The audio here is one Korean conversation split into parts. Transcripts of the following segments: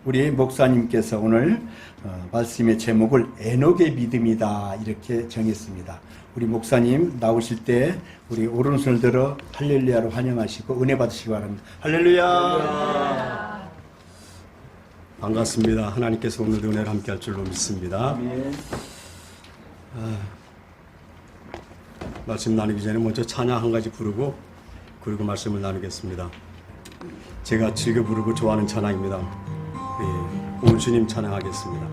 우리 목사님께서 오늘 말씀의 제목을 에녹의 믿음이다 이렇게 정했습니다. 우리 목사님 나오실 때 우리 오른손을 들어 할렐루야로 환영하시고 은혜 받으시기 바랍니다. 할렐루야. 반갑습니다. 하나님께서 오늘도 은혜를 함께 할 줄로 믿습니다. 아멘. 말씀 나누기 전에 먼저 찬양 한 가지 부르고 그리고 말씀을 나누겠습니다. 제가 즐겨 부르고 좋아하는 찬양입니다. 온 주님 찬양하겠습니다.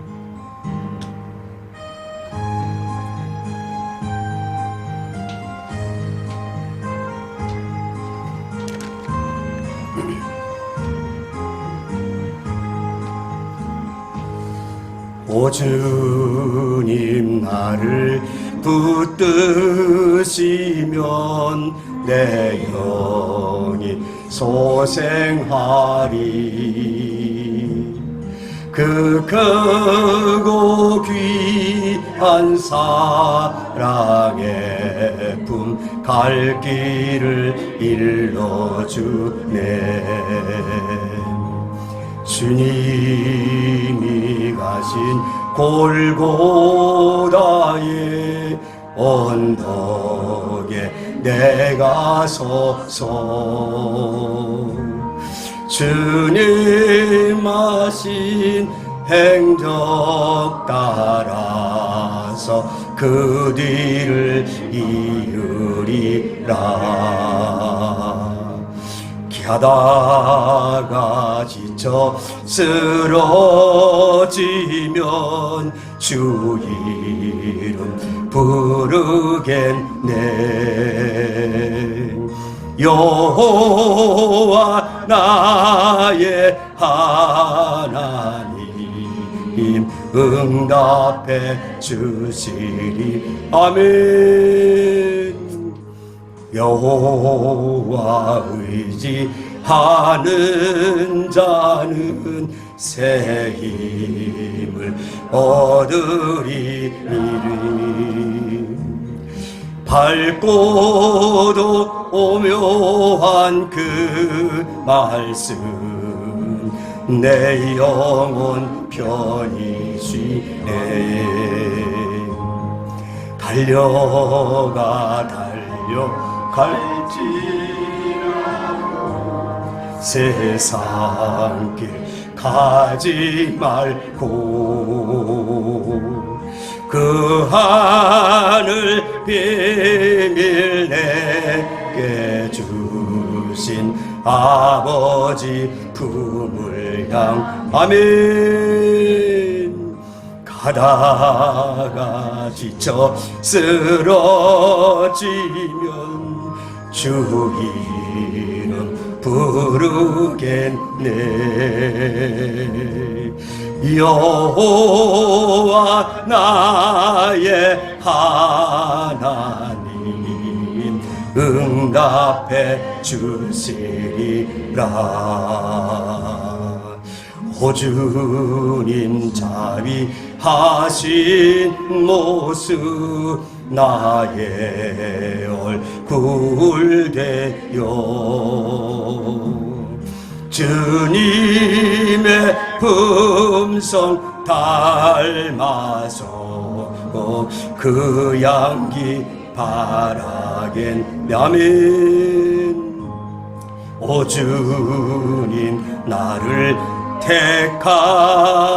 오 주님 나를 붙드시면 내 영이 소생하리. 그 크고 귀한 사랑의 품 갈 길을 일러주네. 주님이 가신 골고다의 언덕에 내가 서서 주님 하신 행적 따라서 그 뒤를 이으리라. 하다가 지쳐 쓰러지면 주 이름 부르겠네. 여호와 나의 하나님 응답해 주시리. 아멘. 여호와 의지하는 자는 새 힘을 얻으리니. 밝고도 오묘한 그 말씀 내 영혼 편히 쉬네. 갈지라도 세상 길 가지 말고 그 하늘 비밀 내게 주신 아버지 품을 향. 아멘. 가다가 지쳐 쓰러지면 주 이름 부르겠네. 여호와 나의 하나님 응답해 주시리라. 오 주님 자비하신 모습 나의 얼굴 되어 주님의 품성 닮아서 그 향기 바라겠네. 아멘. 오 주님 나를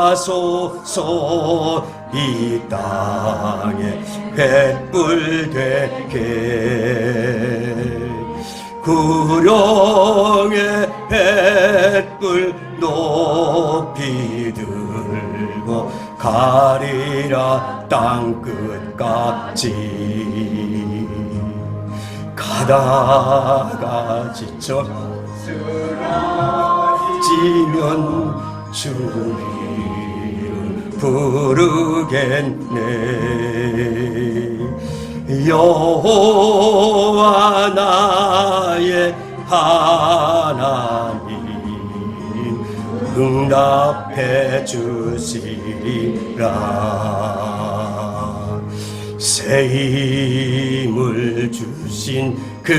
택하소서 이 땅에 횃불 되게. 구령의 횃불 높이 들고 가리라 땅끝까지. 가다가 지쳐 쓰러지면 주 이름 부르겠네. 여호와 나의 하나님 응답해 주시리라. 새 힘을 주신 그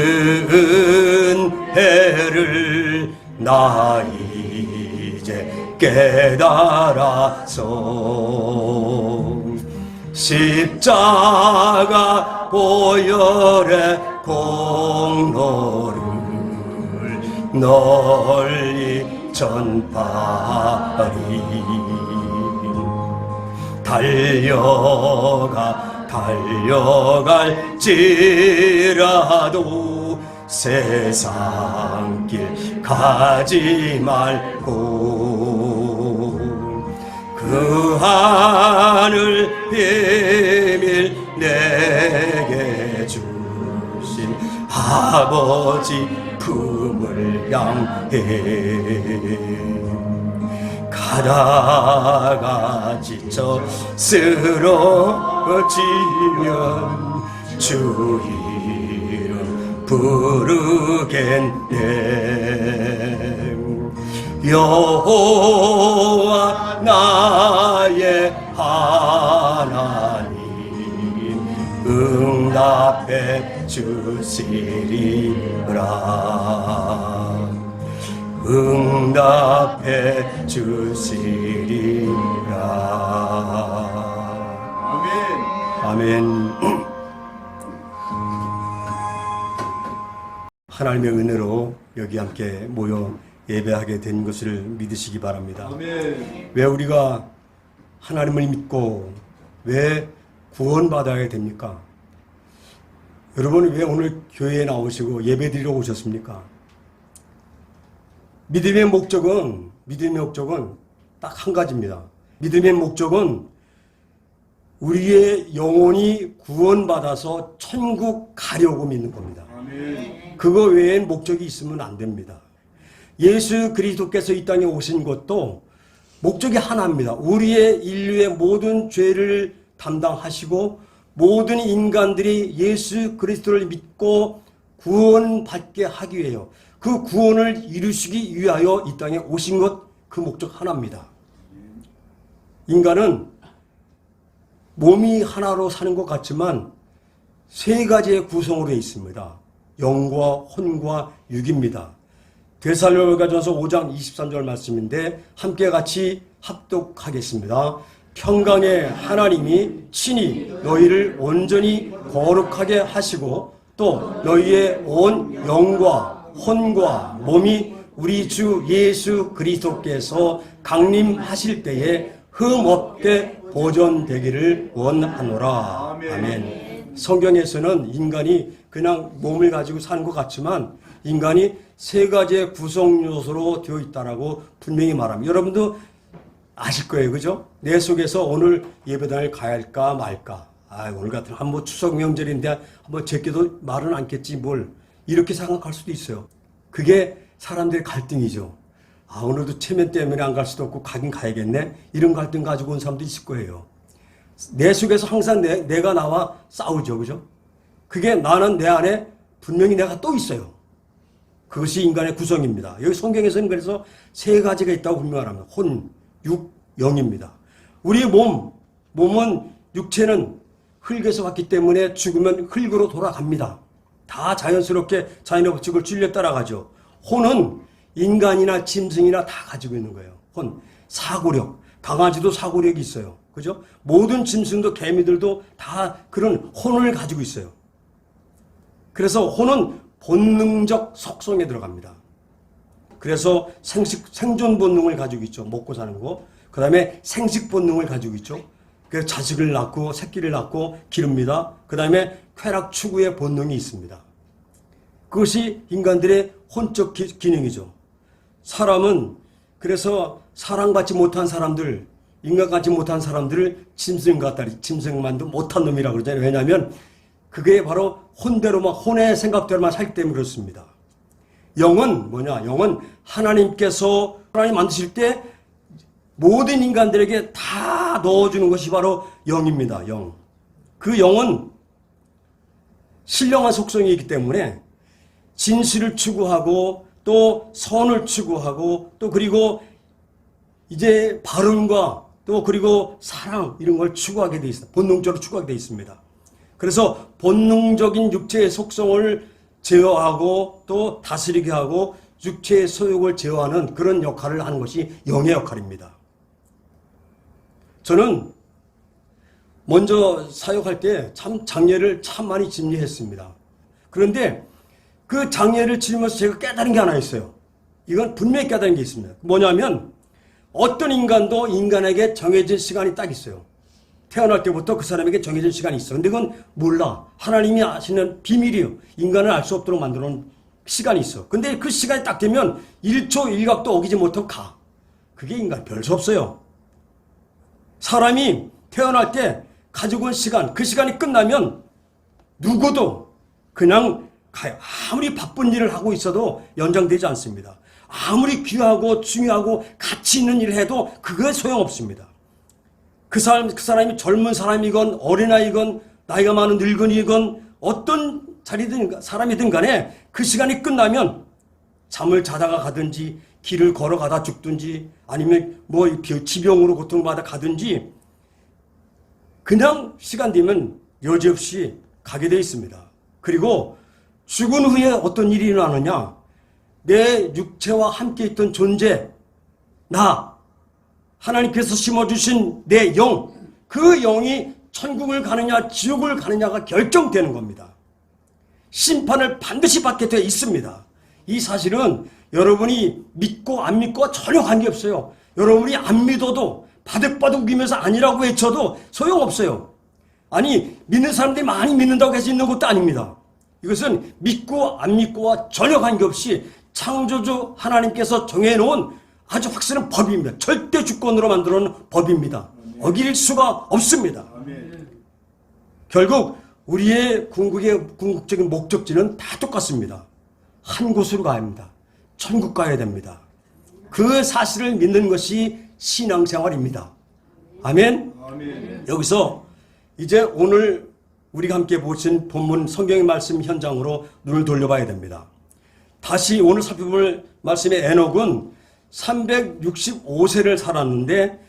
은혜를 나 이제 깨달아서 십자가 보혈의 공로를 널리 전파하리. 달려갈지라도 세상 길 가지 말고 그 하늘 비밀 내게 주신 아버지 품을 향해 가다가 지쳐 쓰러지면 주 이름 부르겠네. 여호와 나의 하나님 응답해 주시리라. 응답해 주시리라. 아멘. 하나님의 은혜로 여기 함께 모여 예배하게 된 것을 믿으시기 바랍니다. 아멘. 왜 우리가 하나님을 믿고 왜 구원받아야 됩니까? 여러분 왜 오늘 교회에 나오시고 예배드리러 오셨습니까? 믿음의 목적은 딱 한 가지입니다. 믿음의 목적은 우리의 영혼이 구원받아서 천국 가려고 믿는 겁니다. 아멘. 그거 외엔 목적이 있으면 안 됩니다. 예수 그리스도께서 이 땅에 오신 것도 목적이 하나입니다. 우리의 인류의 모든 죄를 담당하시고 모든 인간들이 예수 그리스도를 믿고 구원받게 하기 위해요. 그 구원을 이루시기 위하여 이 땅에 오신 것, 그 목적 하나입니다. 인간은 몸이 하나로 사는 것 같지만 세 가지의 구성으로 되어 있습니다. 영과 혼과 육입니다. 데살로니가전서 5장 23절 말씀인데 함께 같이 합독하겠습니다. 평강의 하나님이 친히 너희를 온전히 거룩하게 하시고 또 너희의 온 영과 혼과 몸이 우리 주 예수 그리스도께서 강림하실 때에 흠없게 보존되기를 원하노라. 아멘. 성경에서는 인간이 그냥 몸을 가지고 사는 것 같지만 인간이 세 가지의 구성 요소로 되어 있다라고 분명히 말합니다. 여러분도 아실 거예요, 그죠? 내 속에서 오늘 예배당을 가야 할까 말까. 오늘 같은 한번 추석 명절인데 한번 제게도 말은 않겠지 뭘 이렇게 생각할 수도 있어요. 그게 사람들의 갈등이죠. 오늘도 체면 때문에 안 갈 수도 없고 가긴 가야겠네. 이런 갈등 가지고 온 사람도 있을 거예요. 내 속에서 항상 내가 나와 싸우죠, 그죠? 그게 나는 내 안에 분명히 내가 또 있어요. 그것이 인간의 구성입니다. 여기 성경에서는 그래서 세 가지가 있다고 분명합니다. 혼, 육, 영입니다. 우리 몸은 육체는 흙에서 왔기 때문에 죽으면 흙으로 돌아갑니다. 다 자연스럽게 자연의 법칙을 줄려 따라가죠. 혼은 인간이나 짐승이나 다 가지고 있는 거예요. 혼, 사고력, 강아지도 사고력이 있어요. 그죠? 모든 짐승도 개미들도 다 그런 혼을 가지고 있어요. 그래서 혼은 본능적 속성에 들어갑니다. 그래서 생존 본능을 가지고 있죠. 먹고 사는 거. 그 다음에 생식 본능을 가지고 있죠. 그래서 자식을 낳고 새끼를 낳고 기릅니다. 그 다음에 쾌락 추구의 본능이 있습니다. 그것이 인간들의 혼적 기능이죠. 사람은 그래서 사랑받지 못한 사람들, 인간같지 못한 사람들을 짐승 같다, 짐승만도 못한 놈이라고 그러잖아요. 왜냐하면 그게 바로 혼대로만, 혼의 생각대로만 살기 때문에 그렇습니다. 영은 뭐냐? 영은 하나님께서 하나님 만드실 때 모든 인간들에게 다 넣어주는 것이 바로 영입니다. 영. 그 영은 신령한 속성이 있기 때문에 진실을 추구하고 또 선을 추구하고 또 그리고 이제 바른과 또 그리고 사랑 이런 걸 추구하게 돼 있습니다. 본능적으로 추구하게 돼 있습니다. 그래서 본능적인 육체의 속성을 제어하고 또 다스리게 하고 육체의 소욕을 제어하는 그런 역할을 하는 것이 영의 역할입니다. 저는 먼저 사역할 때 참 장례를 참 많이 집례했습니다. 그런데 그 장례를 치르면서 제가 깨달은 게 하나 있어요. 이건 분명히 깨달은 게 있습니다. 뭐냐면 어떤 인간도 인간에게 정해진 시간이 딱 있어요. 태어날 때부터 그 사람에게 정해진 시간이 있어. 근데 그건 몰라. 하나님이 아시는 비밀이에요. 인간을 알 수 없도록 만들어놓은 시간이 있어. 근데 그 시간이 딱 되면 1초 1각도 어기지 못하고 가. 그게 인간 별 수 없어요. 사람이 태어날 때 가지고 온 시간, 그 시간이 끝나면 누구도 그냥 가요. 아무리 바쁜 일을 하고 있어도 연장되지 않습니다. 아무리 귀하고 중요하고 가치 있는 일을 해도 그거에 소용없습니다. 그 사람이 젊은 사람이건 어린아이건 나이가 많은 늙은이건 어떤 자리든 사람이든 간에 그 시간이 끝나면 잠을 자다가 가든지 길을 걸어가다 죽든지 아니면 뭐 지병으로 고통받아 가든지 그냥 시간 되면 여지없이 가게 되어 있습니다. 그리고 죽은 후에 어떤 일이 일어나느냐, 내 육체와 함께 있던 존재, 나, 하나님께서 심어주신 내 영, 그 영이 천국을 가느냐 지옥을 가느냐가 결정되는 겁니다. 심판을 반드시 받게 되어 있습니다. 이 사실은 여러분이 믿고 안 믿고와 전혀 관계없어요. 여러분이 안 믿어도 바득바득 우기면서 아니라고 외쳐도 소용없어요. 아니 믿는 사람들이 많이 믿는다고 해서 있는 것도 아닙니다. 이것은 믿고 안 믿고와 전혀 관계없이 창조주 하나님께서 정해놓은 아주 확실한 법입니다. 절대 주권으로 만들어놓은 법입니다. 어길 수가 없습니다. 결국 우리의 궁극적인 목적지는 다 똑같습니다. 한 곳으로 가야 합니다. 천국 가야 됩니다. 그 사실을 믿는 것이 신앙생활입니다. 아멘? 여기서 이제 오늘 우리가 함께 보신 본문 성경의 말씀 현장으로 눈을 돌려봐야 됩니다. 다시 오늘 살펴볼 말씀의 에녹은 365세를 살았는데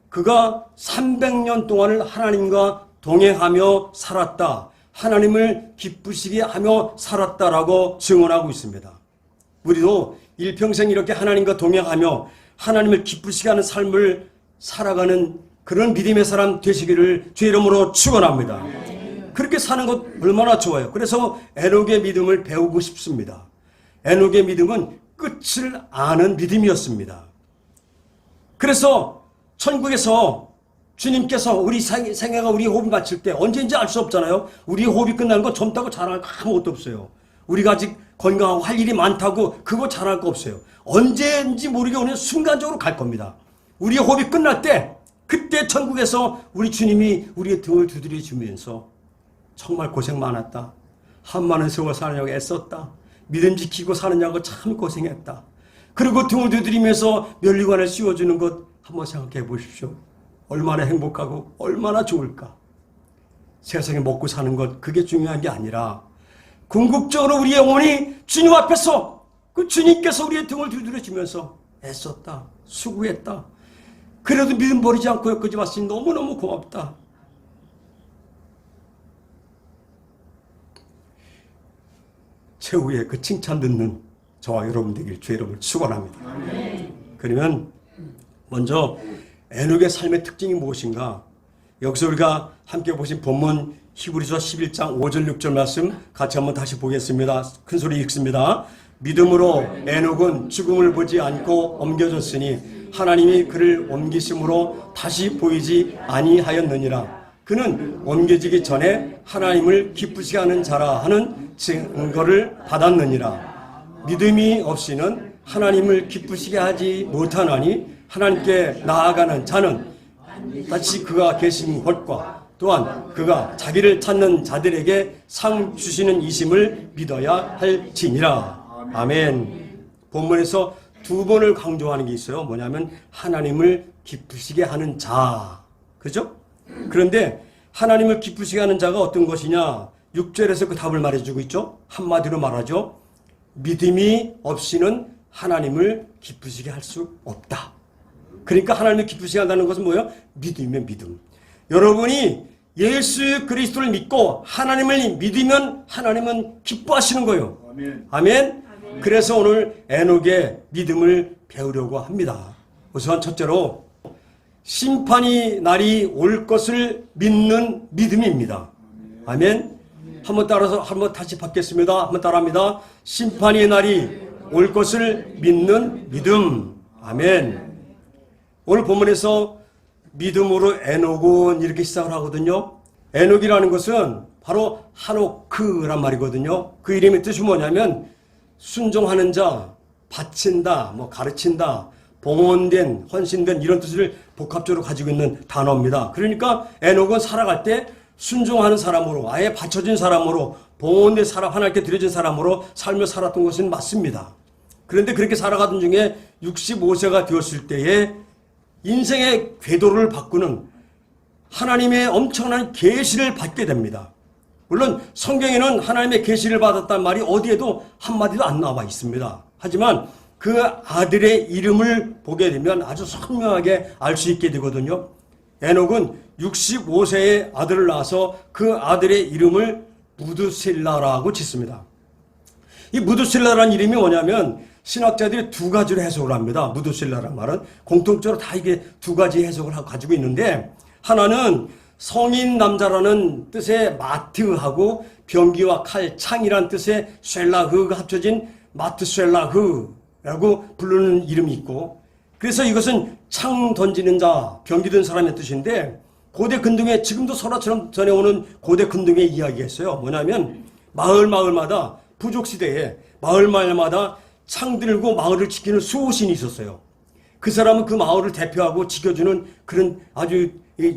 그가 300년 동안을 하나님과 동행하며 살았다. 하나님을 기쁘시게 하며 살았다라고 증언하고 있습니다. 우리도 일평생 이렇게 하나님과 동행하며 하나님을 기쁘시게 하는 삶을 살아가는 그런 믿음의 사람 되시기를 주의 이름으로 축원합니다. 그렇게 사는 것 얼마나 좋아요. 그래서 에녹의 믿음을 배우고 싶습니다. 에녹의 믿음은 끝을 아는 믿음이었습니다. 그래서 천국에서 주님께서 우리 생애가 우리 호흡이 마칠 때 언제인지 알 수 없잖아요. 우리 호흡이 끝나는 거 젊다고 자랑할 거 아무것도 없어요. 우리가 아직 건강하고 할 일이 많다고 그거 자랑할 거 없어요. 언제인지 모르게 오늘 순간적으로 갈 겁니다. 우리의 호흡이 끝날 때 그때 천국에서 우리 주님이 우리의 등을 두드려 주면서 정말 고생 많았다. 한 많은 세월 사느냐고 애썼다. 믿음 지키고 사느냐고 참 고생했다. 그리고 등을 두드리면서 면류관을 씌워주는 것 한번 생각해 보십시오. 얼마나 행복하고 얼마나 좋을까. 세상에 먹고 사는 것 그게 중요한 게 아니라 궁극적으로 우리의 영혼이 주님 앞에서 그 주님께서 우리의 등을 두드려 주면서 애썼다. 수고했다. 그래도 믿음 버리지 않고 여기까지 왔으니 너무너무 고맙다. 최후의 그 칭찬 듣는 저와 여러분 되길 주의 이름을 축원합니다. 그러면 먼저 에녹의 삶의 특징이 무엇인가? 여기서 우리가 함께 보신 본문 히브리서 11장 5절 6절 말씀 같이 한번 다시 보겠습니다. 큰 소리 읽습니다. 믿음으로 에녹은 죽음을 보지 않고 옮겨졌으니 하나님이 그를 옮기심으로 다시 보이지 아니하였느니라. 그는 옮겨지기 전에 하나님을 기쁘시게 하는 자라 하는 증거를 받았느니라. 믿음이 없이는 하나님을 기쁘시게 하지 못하나니 하나님께 나아가는 자는 다시 그가 계신 것과 또한 그가 자기를 찾는 자들에게 상 주시는 이심을 믿어야 할지니라. 아멘. 본문에서 두 번을 강조하는 게 있어요. 뭐냐면 하나님을 기쁘시게 하는 자. 그죠? 그런데 하나님을 기쁘시게 하는 자가 어떤 것이냐? 6절에서 그 답을 말해주고 있죠. 한마디로 말하죠. 믿음이 없이는 하나님을 기쁘시게 할 수 없다. 그러니까 하나님을 기쁘시게 한다는 것은 뭐예요? 믿음이면 믿음. 여러분이 예수 그리스도를 믿고 하나님을 믿으면 하나님은 기뻐하시는 거예요. 아멘. 아멘. 그래서 오늘 에녹의 믿음을 배우려고 합니다. 우선 첫째로 심판이 날이 올 것을 믿는 믿음입니다. 아멘. 한번 따라서 한번 다시 받겠습니다. 한번 따라합니다. 심판의 날이 올 것을 믿는 믿음. 아멘. 오늘 본문에서 믿음으로 에녹은 이렇게 시작을 하거든요. 에녹이라는 것은 바로 하노크란 말이거든요. 그 이름의 뜻이 뭐냐면 순종하는 자, 바친다, 가르친다, 봉헌된, 헌신된 이런 뜻을 복합적으로 가지고 있는 단어입니다. 그러니까 에녹은 살아갈 때 순종하는 사람으로, 아예 바쳐진 사람으로, 봉헌된 사람, 하나님께 드려진 사람으로 삶을 살았던 것은 맞습니다. 그런데 그렇게 살아가던 중에 65세가 되었을 때에 인생의 궤도를 바꾸는 하나님의 엄청난 계시를 받게 됩니다. 물론 성경에는 하나님의 계시를 받았단 말이 어디에도 한마디도 안 나와 있습니다. 하지만 그 아들의 이름을 보게 되면 아주 선명하게 알 수 있게 되거든요. 에녹은 65세의 아들을 낳아서 그 아들의 이름을 무드셀라라고 짓습니다. 이 무드셀라라는 이름이 뭐냐면 신학자들이 두 가지로 해석을 합니다. 무드셀라라는 말은 공통적으로 다 이게 두 가지 해석을 가지고 있는데, 하나는 성인 남자라는 뜻의 마트하고 병기와 칼, 창이라는 뜻의 셀라흐가 합쳐진 마트셀라흐라고 부르는 이름이 있고, 그래서 이것은 창 던지는 자, 병기 든 사람의 뜻인데, 고대 근동에 지금도 설화처럼 전해오는 고대 근동의 이야기가 있어요. 뭐냐면 마을마다 부족시대에 마을마다 창 들고 마을을 지키는 수호신이 있었어요. 그 사람은 그 마을을 대표하고 지켜주는 그런 아주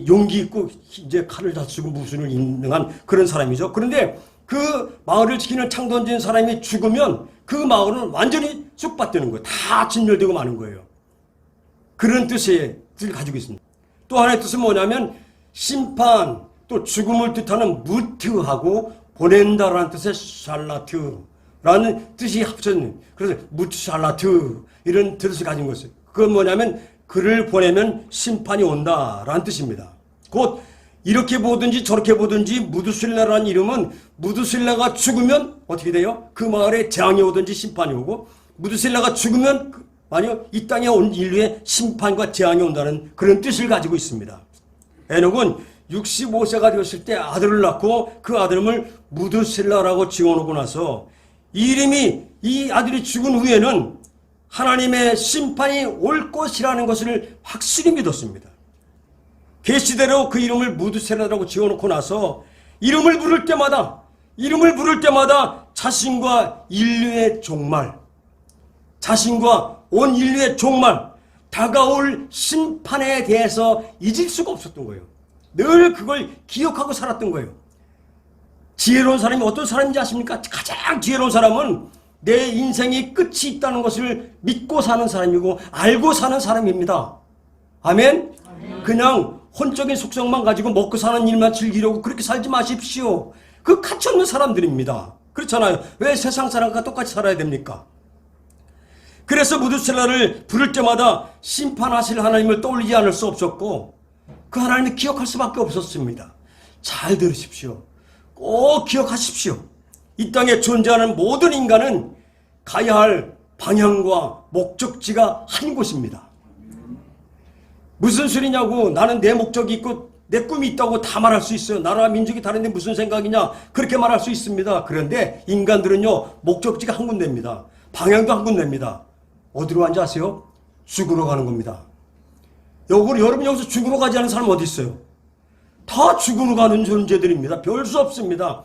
용기 있고 이제 칼을 다쓰고 무술을 인능한 그런 사람이죠. 그런데 그 마을을 지키는 창 던진 사람이 죽으면 그 마을은 완전히 쑥밭되는 거예요. 다 진멸되고 마는 거예요. 그런 뜻을 가지고 있습니다. 또 하나의 뜻은 뭐냐면 심판, 또 죽음을 뜻하는 무트하고 보낸다라는 뜻의 샬라트라는 뜻이 합쳐진, 그래서 무트샬라트 이런 뜻을 가진 것이에요. 그건 뭐냐면 그를 보내면 심판이 온다라는 뜻입니다. 곧 이렇게 보든지 저렇게 보든지 무드셀라라는 이름은 무드셀라가 죽으면 어떻게 돼요? 그 마을에 재앙이 오든지 심판이 오고, 무드셀라가 죽으면 아니요, 이 땅에 온 인류의 심판과 재앙이 온다는 그런 뜻을 가지고 있습니다. 에녹은 65세가 되었을 때 아들을 낳고 그 아들을 무드셀라라고 지어놓고 나서 이 아들이 죽은 후에는 하나님의 심판이 올 것이라는 것을 확실히 믿었습니다. 계시대로 그 이름을 무드셀라라고 지어놓고 나서 이름을 부를 때마다 자신과 인류의 종말, 자신과 온 인류의 종말, 다가올 심판에 대해서 잊을 수가 없었던 거예요. 늘 그걸 기억하고 살았던 거예요. 지혜로운 사람이 어떤 사람인지 아십니까? 가장 지혜로운 사람은 내 인생이 끝이 있다는 것을 믿고 사는 사람이고 알고 사는 사람입니다. 아멘? 그냥 혼적인 속성만 가지고 먹고 사는 일만 즐기려고 그렇게 살지 마십시오. 그 가치 없는 사람들입니다. 그렇잖아요. 왜 세상 사람과 똑같이 살아야 됩니까? 그래서 무드셀라를 부를 때마다 심판하실 하나님을 떠올리지 않을 수 없었고 그 하나님을 기억할 수밖에 없었습니다. 잘 들으십시오. 꼭 기억하십시오. 이 땅에 존재하는 모든 인간은 가야 할 방향과 목적지가 한 곳입니다. 무슨 소리냐고, 나는 내 목적이 있고 내 꿈이 있다고 다 말할 수 있어요. 나라와 민족이 다른데 무슨 생각이냐, 그렇게 말할 수 있습니다. 그런데 인간들은요, 목적지가 한 군데입니다. 방향도 한 군데입니다. 어디로 가는지 아세요? 죽으러 가는 겁니다. 여러분 여기서 죽으러 가지 않은 사람 어디 있어요? 다 죽으러 가는 존재들입니다. 별 수 없습니다.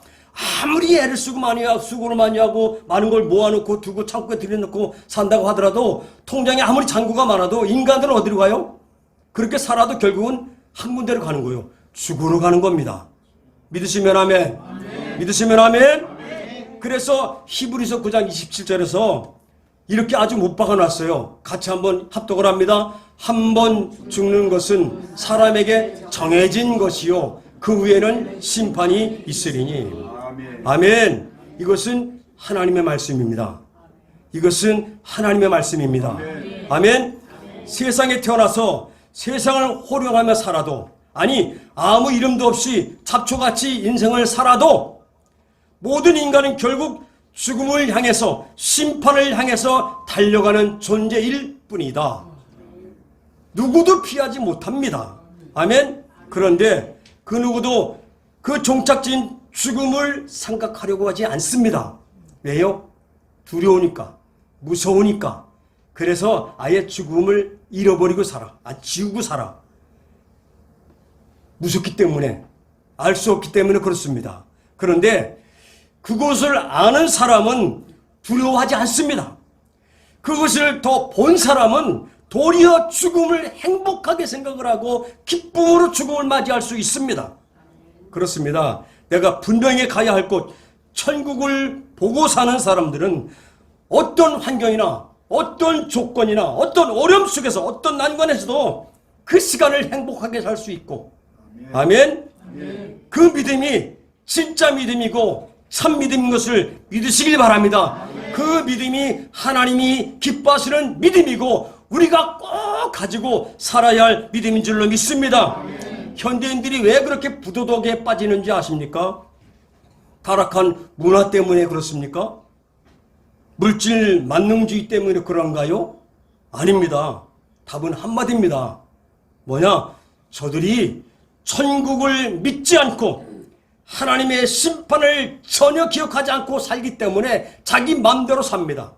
아무리 애를 쓰고 수고를 많이 하고 많은 걸 모아놓고 두고 창고에 들여놓고 산다고 하더라도, 통장에 아무리 잔고가 많아도 인간들은 어디로 가요? 그렇게 살아도 결국은 한 군데로 가는 거예요. 죽으러 가는 겁니다. 믿으시면 아멘. 믿으시면 아멘. 그래서 히브리서 9장 27절에서 이렇게 아주 못 박아놨어요. 같이 한번 합독을 합니다. 한 번 죽는 것은 사람에게 정해진 것이요 그 후에는 심판이 있으리니. 아멘. 이것은 하나님의 말씀입니다. 이것은 하나님의 말씀입니다. 아멘. 세상에 태어나서 세상을 호령하며 살아도, 아니 아무 이름도 없이 잡초같이 인생을 살아도 모든 인간은 결국 죽음을 향해서 심판을 향해서 달려가는 존재일 뿐이다. 누구도 피하지 못합니다. 아멘. 그런데 그 누구도 그 종착지인 죽음을 생각하려고 하지 않습니다. 왜요? 두려우니까, 무서우니까. 그래서 아예 죽음을 잃어버리고 살아. 지우고 살아. 무섭기 때문에, 알 수 없기 때문에 그렇습니다. 그런데 그것을 아는 사람은 두려워하지 않습니다. 그것을 더 본 사람은 도리어 죽음을 행복하게 생각을 하고 기쁨으로 죽음을 맞이할 수 있습니다. 그렇습니다. 내가 분명히 가야 할 곳, 천국을 보고 사는 사람들은 어떤 환경이나 어떤 조건이나 어떤 어려움 속에서 어떤 난관에서도 그 시간을 행복하게 살 수 있고, 아멘. 그 믿음이 진짜 믿음이고 참 믿음인 것을 믿으시길 바랍니다. 그 믿음이 하나님이 기뻐하시는 믿음이고 우리가 꼭 가지고 살아야 할 믿음인 줄로 믿습니다. 현대인들이 왜 그렇게 부도덕에 빠지는지 아십니까? 타락한 문화 때문에 그렇습니까? 물질 만능주의 때문에 그런가요? 아닙니다. 답은 한마디입니다. 뭐냐? 저들이 천국을 믿지 않고 하나님의 심판을 전혀 기억하지 않고 살기 때문에 자기 마음대로 삽니다.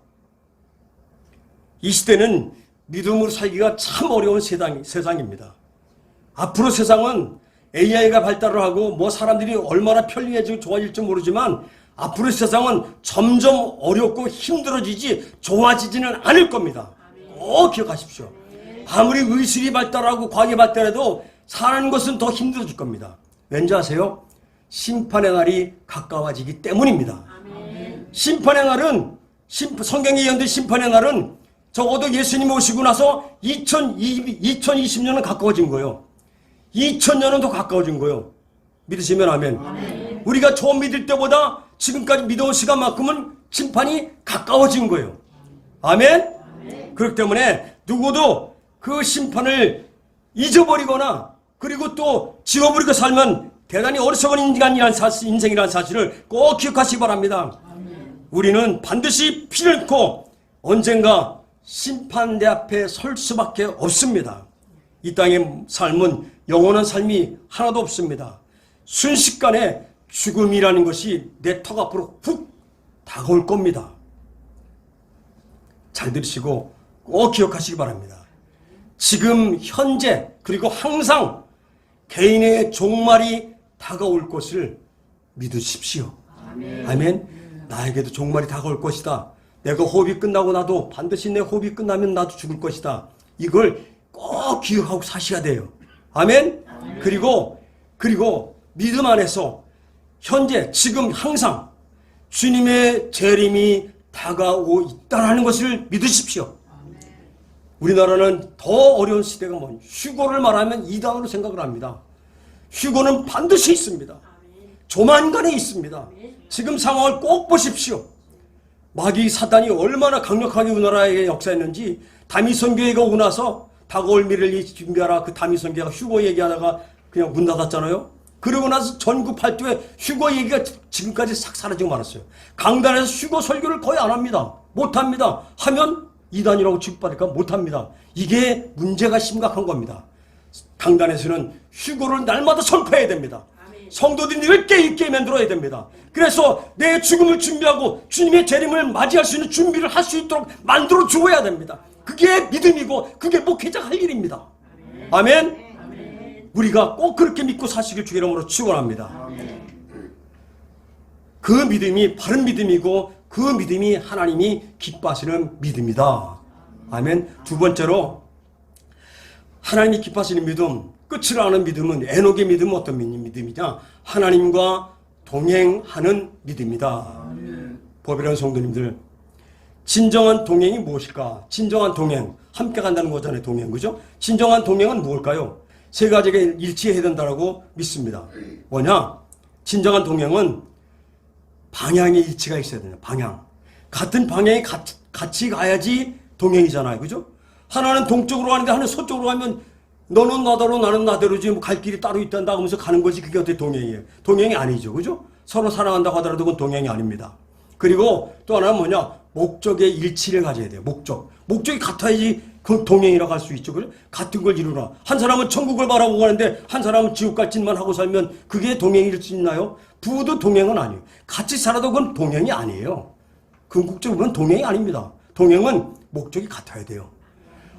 이 시대는 믿음으로 살기가 참 어려운 세상입니다. 앞으로 세상은 AI가 발달을 하고 뭐 사람들이 얼마나 편리해지고 좋아질지 모르지만 앞으로 세상은 점점 어렵고 힘들어지지 좋아지지는 않을 겁니다. 꼭 기억하십시오. 아무리 의술이 발달하고 과학이 발달해도 사는 것은 더 힘들어질 겁니다. 왠지 아세요? 심판의 날이 가까워지기 때문입니다. 심판의 날은 성경에 예언된 심판의 날은 적어도 예수님 오시고 나서 2020년은 가까워진 거예요. 2000년은 더 가까워진 거예요. 믿으시면 아멘. 우리가 처음 믿을 때보다 지금까지 믿어온 시간만큼은 심판이 가까워진 거예요. 아멘. 그렇기 때문에 누구도 그 심판을 잊어버리거나 그리고 또 지워버리고 살면 대단히 어리석은 인생이라는 사실을 꼭 기억하시기 바랍니다. 우리는 반드시 피를 흘리고 언젠가 심판대 앞에 설 수밖에 없습니다. 이 땅의 삶은 영원한 삶이 하나도 없습니다. 순식간에 죽음이라는 것이 내 턱 앞으로 훅 다가올 겁니다. 잘 들으시고 꼭 기억하시기 바랍니다. 지금 현재 그리고 항상 개인의 종말이 다가올 것을 믿으십시오. 아멘. 나에게도 종말이 다가올 것이다. 내가 호흡이 끝나고 나도 반드시 내 호흡이 끝나면 나도 죽을 것이다. 이걸 꼭 기억하고 사셔야 돼요. 아멘. 그리고 믿음 안에서 현재 지금 항상 주님의 재림이 다가오고 있다는 것을 믿으십시오. 우리나라는 더 어려운 시대가 뭐냐? 휴거를 말하면 이단으로 생각을 합니다. 휴거는 반드시 있습니다. 조만간에 있습니다. 지금 상황을 꼭 보십시오. 마귀 사단이 얼마나 강력하게 우리나라에 역사했는지 다미선교회가 오고 나서 다가올 미래를 준비하라 그 다미선교회가 휴거 얘기하다가 그냥 문 닫았잖아요. 그러고 나서 전국 팔도에 휴거 얘기가 지금까지 싹 사라지고 말았어요. 강단에서 휴거 설교를 거의 안 합니다. 못합니다. 하면 이단이라고 취급받으니까 못합니다. 이게 문제가 심각한 겁니다. 강단에서는 휴거를 날마다 선포해야 됩니다. 성도들이 늘 깨있게 만들어야 됩니다. 그래서 내 죽음을 준비하고 주님의 재림을 맞이할 수 있는 준비를 할 수 있도록 만들어 주어야 됩니다. 그게 믿음이고 그게 목회자가 할 일입니다. 아멘. 우리가 꼭 그렇게 믿고 사시길 주의 이름으로 축원합니다. 그 믿음이 바른 믿음이고 그 믿음이 하나님이 기뻐하시는 믿음이다. 아멘. 두 번째로 하나님이 기뻐하시는 믿음, 끝을 아는 믿음은 에녹의 믿음은 어떤 믿음이냐? 하나님과 동행하는 믿음이다. 보배로운 성도님들, 진정한 동행이 무엇일까? 진정한 동행, 함께 간다는 거잖아요. 동행, 그죠? 진정한 동행은 무엇일까요? 세 가지가 일치해야 된다고 믿습니다. 뭐냐? 진정한 동행은 방향의 일치가 있어야 돼요. 방향. 같은 방향에 같이 가야지 동행이잖아요. 그죠? 하나는 동쪽으로 가는데 하나는 서쪽으로 가면 너는 나대로 나는 나대로지 뭐 갈 길이 따로 있단다 하면서 가는 것이 그게 어떻게 동행이에요? 동행이 아니죠. 그죠? 서로 사랑한다고 하더라도 그건 동행이 아닙니다. 그리고 또 하나는 뭐냐? 목적의 일치를 가져야 돼요. 목적이 같아야지 그 동행이라고 할 수 있죠. 그래? 같은 걸 이루라. 한 사람은 천국을 바라보고 가는데 한 사람은 지옥 갈 짓만 하고 살면 그게 동행일 수 있나요? 부부도 동행은 아니에요. 같이 살아도 그건 동행이 아니에요. 궁극적으로는 동행이 아닙니다. 동행은 목적이 같아야 돼요.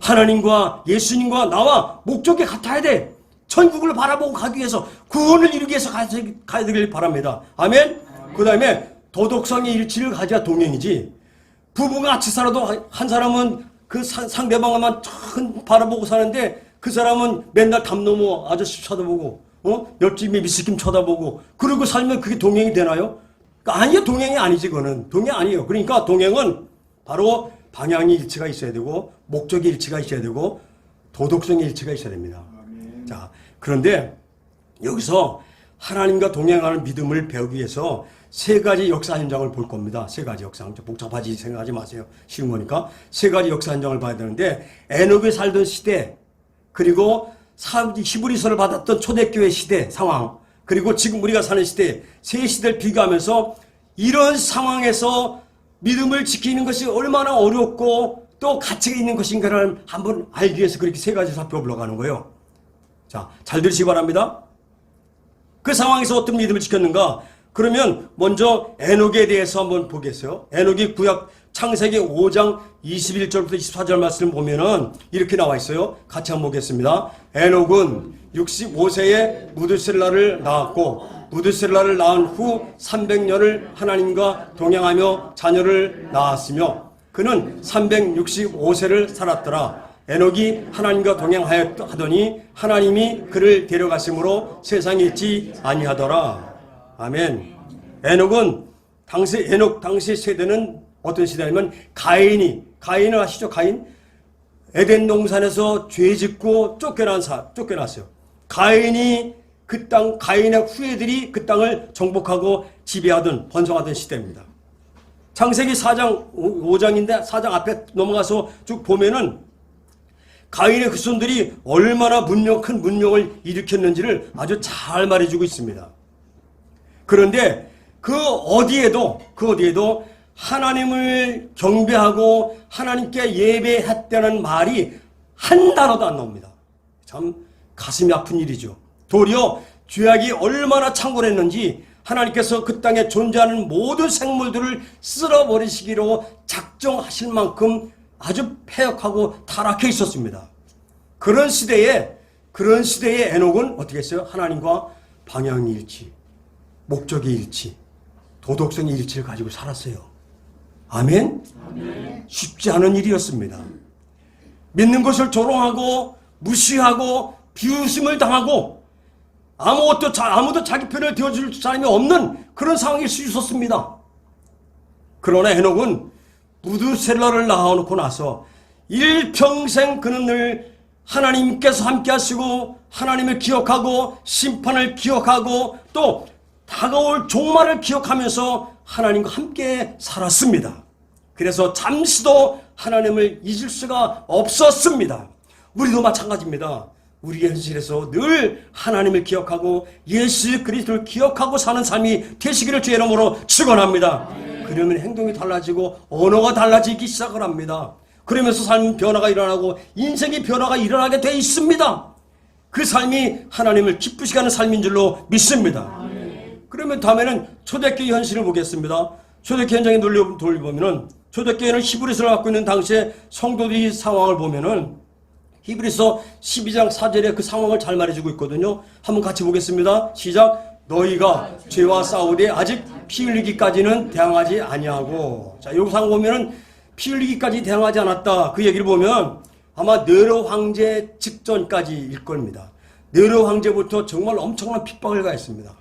하나님과 예수님과 나와 목적이 같아야 돼. 천국을 바라보고 가기 위해서, 구원을 이루기 위해서 가야 되길 바랍니다. 아멘? 그 다음에 도덕성의 일치를 가져야 동행이지. 부부가 같이 살아도 한 사람은 그 상대방만 참 바라보고 사는데 그 사람은 맨날 담 넘어 아저씨 쳐다보고 옆집이 미스김 쳐다보고 그러고 살면 그게 동행이 되나요? 그러니까 아니요, 동행이 아니지. 그거는 동행 아니에요. 그러니까 동행은 바로 방향의 일치가 있어야 되고 목적의 일치가 있어야 되고 도덕성의 일치가 있어야 됩니다. 자, 그런데 여기서 하나님과 동행하는 믿음을 배우기 위해서 세 가지 역사 현장을 볼 겁니다. 세 가지 역사 현장. 복잡하지 생각하지 마세요. 쉬운 거니까. 세 가지 역사 현장을 봐야 되는데, 에녹이 살던 시대, 그리고 히브리서를 받았던 초대교회 시대 상황, 그리고 지금 우리가 사는 시대, 세 시대를 비교하면서 이런 상황에서 믿음을 지키는 것이 얼마나 어렵고 또 가치가 있는 것인가를 한번 알기 위해서 그렇게 세 가지 살펴보려고 하는 거예요. 자, 잘 들으시기 바랍니다. 그 상황에서 어떤 믿음을 지켰는가? 그러면 먼저 에녹에 대해서 한번 보겠어요. 에녹이 구약 창세기 5장 21절부터 24절 말씀을 보면은 이렇게 나와 있어요. 같이 한번 보겠습니다. 에녹은 65세에 무드셀라를 낳았고 무드셀라를 낳은 후 300년을 하나님과 동행하며 자녀를 낳았으며 그는 365세를 살았더라. 에녹이 하나님과 동행하더니 하나님이 그를 데려가심으로 세상에 있지 아니하더라. 아멘. 에녹은 에녹 당시 세대는 어떤 시대냐면 가인을 아시죠? 가인? 에덴 동산에서 죄 짓고 쫓겨났어요. 가인의 후예들이 그 땅을 정복하고 지배하던 번성하던 시대입니다. 창세기 4장 5장인데 4장 앞에 넘어가서 쭉 보면은 가인의 후손들이 얼마나 큰 문명을 일으켰는지를 아주 잘 말해주고 있습니다. 그런데 그 어디에도 하나님을 경배하고 하나님께 예배했다는 말이 한 단어도 안 나옵니다. 참 가슴이 아픈 일이죠. 도리어 죄악이 얼마나 창궐했는지 하나님께서 그 땅에 존재하는 모든 생물들을 쓸어버리시기로 작정하실 만큼 아주 패역하고 타락해 있었습니다. 그런 시대에 에녹은 어떻게 했어요? 하나님과 방향의 일치, 목적의 일치, 도덕성의 일치를 가지고 살았어요. 아멘? 쉽지 않은 일이었습니다. 믿는 것을 조롱하고 무시하고 비웃음을 당하고 아무도 자기 편을 되어줄 사람이 없는 그런 상황일 수 있었습니다. 그러나 에녹은 무드셀라를 낳아놓고 나서 일평생 그는 늘 하나님께서 함께 하시고 하나님을 기억하고 심판을 기억하고 또 다가올 종말을 기억하면서 하나님과 함께 살았습니다. 그래서 잠시도 하나님을 잊을 수가 없었습니다. 우리도 마찬가지입니다. 우리의 현실에서 늘 하나님을 기억하고 예수 그리스도를 기억하고 사는 삶이 되시기를 주의 이름으로 축원합니다. 그러면 행동이 달라지고 언어가 달라지기 시작을 합니다. 그러면서 삶 변화가 일어나고 인생의 변화가 일어나게 돼 있습니다. 그 삶이 하나님을 기쁘시게 하는 삶인 줄로 믿습니다. 그러면 다음에는 초대교회 현실을 보겠습니다. 초대교회 현장에 돌려보면은 초대교회는 히브리서를 갖고 있는 당시에 성도들의 상황을 보면은 히브리서 12장 4절에 그 상황을 잘 말해주고 있거든요. 한번 같이 보겠습니다. 시작. 너희가 죄와 싸우되 아직 피 흘리기까지는 대항하지 아니하고. 자, 여기 상황 보면은 피 흘리기까지 대항하지 않았다. 그 얘기를 보면 아마 네로 황제 직전까지일 겁니다. 네로 황제부터 정말 엄청난 핍박을 가했습니다.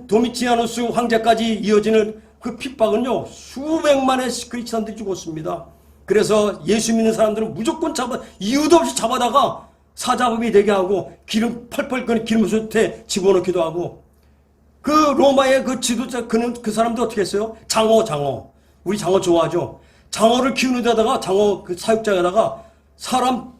도미치아누스 황제까지 이어지는 그 핍박은요, 수백만의 크리스찬들이 죽었습니다. 그래서 예수 믿는 사람들은 무조건 이유도 없이 잡아다가 사자범이 되게 하고 기름 펄펄 끓는 기름솥에 집어넣기도 하고 그 로마의 그 지도자 그 사람도 어떻게 했어요? 장어. 우리 장어 좋아하죠? 장어를 키우는 데다가 장어 그 사육장에다가 사람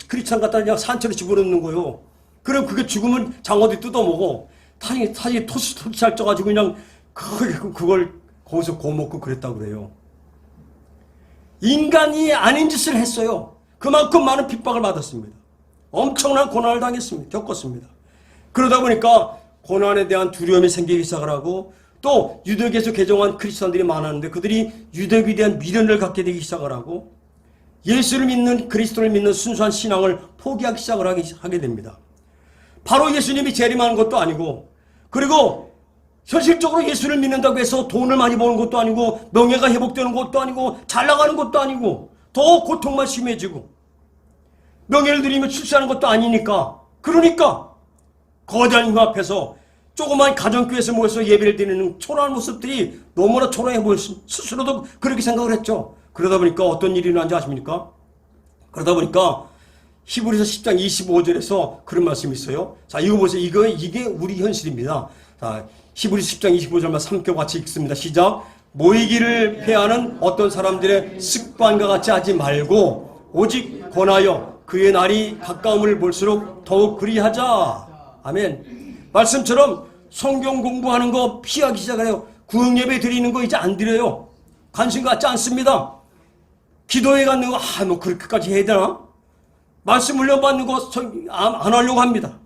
크리스찬 갖다 그냥 산채로 집어넣는 거예요. 그럼 그게 죽으면 장어들이 뜯어먹어. 타지 토시할 쪄가지고 그냥 그걸 거기서 고먹고 그랬다고 그래요. 인간이 아닌 짓을 했어요. 그만큼 많은 핍박을 받았습니다. 엄청난 고난을 당했습니다. 겪었습니다. 그러다 보니까 고난에 대한 두려움이 생기기 시작을 하고 또 유대교에서 개종한 크리스천들이 많았는데 그들이 유대교에 대한 미련을 갖게 되기 시작을 하고 예수를 믿는 그리스도를 믿는 순수한 신앙을 포기하기 시작을 하게 됩니다. 바로 예수님이 재림하는 것도 아니고 그리고 현실적으로 예수를 믿는다고 해서 돈을 많이 버는 것도 아니고 명예가 회복되는 것도 아니고 잘 나가는 것도 아니고 더 고통만 심해지고 명예를 누리며 출세하는 것도 아니니까 그러니까 거대한 힘 앞에서 조그만 가정교회에서 모여서 예배를 드리는 초라한 모습들이 너무나 초라해 보였습니다. 스스로도 그렇게 생각을 했죠. 그러다 보니까 어떤 일이 일어난지 아십니까? 그러다 보니까 히브리서 10장 25절에서 그런 말씀이 있어요. 자, 이거 보세요. 이게 우리 현실입니다. 자, 히브리서 10장 25절만 3교 같이 읽습니다. 시작. 모이기를 패하는 어떤 사람들의 습관과 같이 하지 말고 오직 권하여 그의 날이 가까움을 볼수록 더욱 그리하자. 아멘. 말씀처럼 성경 공부하는 거 피하기 시작을 해요. 구역예배 드리는 거 이제 안 드려요. 관심 갖지 않습니다. 기도회 갖는 거 뭐 그렇게까지 해야 되나? 말씀 훈련받는 거 안 하려고 합니다.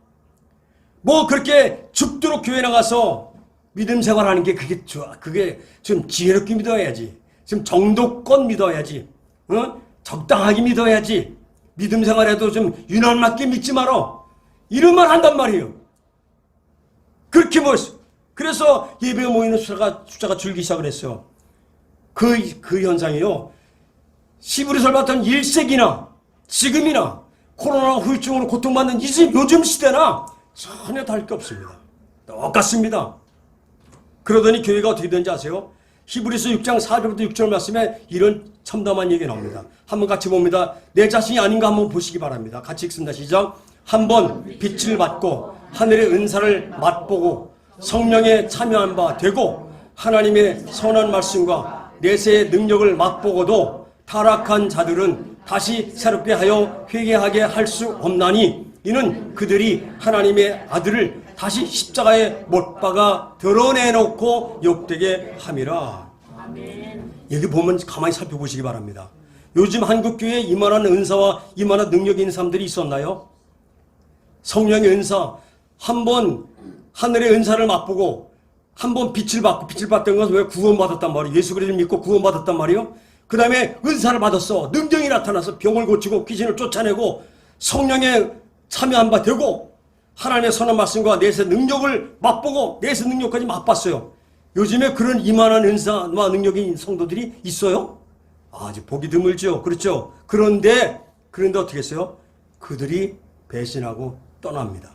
뭐 그렇게 죽도록 교회 나가서 믿음 생활하는 게 그게 좋아. 그게 좀 지혜롭게 믿어야지. 좀 정도껏 믿어야지. 적당하게 믿어야지. 믿음 생활에도 좀 유난맞게 믿지 마라. 이런 말 한단 말이에요. 그렇게 모였어요. 그래서 예배에 모이는 숫자가 줄기 시작을 했어요. 그 현상이요. 히브리서를 봤던 1세기나 지금이나 코로나 후유증으로 고통받는 요즘 시대나 전혀 다를 게 없습니다. 똑같습니다. 그러더니 교회가 어떻게 되는지 아세요? 히브리서 6장 4절부터 6절 말씀에 이런 참담한 얘기가 나옵니다. 한번 같이 봅니다. 내 자신이 아닌가 한번 보시기 바랍니다. 같이 읽습니다. 시작. 한번 빛을 받고 하늘의 은사를 맛보고 성령에 참여한 바 되고 하나님의 선한 말씀과 내세의 능력을 맛보고도 타락한 자들은 다시 새롭게 하여 회개하게 할 수 없나니 이는 그들이 하나님의 아들을 다시 십자가에 못 박아 드러내놓고 욕되게 함이라. 여기 보면 가만히 살펴보시기 바랍니다. 요즘 한국교회에 이만한 은사와 이만한 능력이 있는 사람들이 있었나요? 성령의 은사, 한번 하늘의 은사를 맛보고 한번 빛을 받고 빛을 받던 것은 왜 구원받았단 말이에요? 예수 그리스도를 믿고 구원받았단 말이에요? 그 다음에 은사를 받았어. 능력이 나타나서 병을 고치고 귀신을 쫓아내고 성령에 참여한 바 되고 하나님의 선한 말씀과 내세 능력을 맛보고 내세 능력까지 맛봤어요. 요즘에 그런 이만한 은사와 능력이 있는 성도들이 있어요? 아직 보기 드물죠. 그렇죠? 그런데 어떻게 했어요? 그들이 배신하고 떠납니다.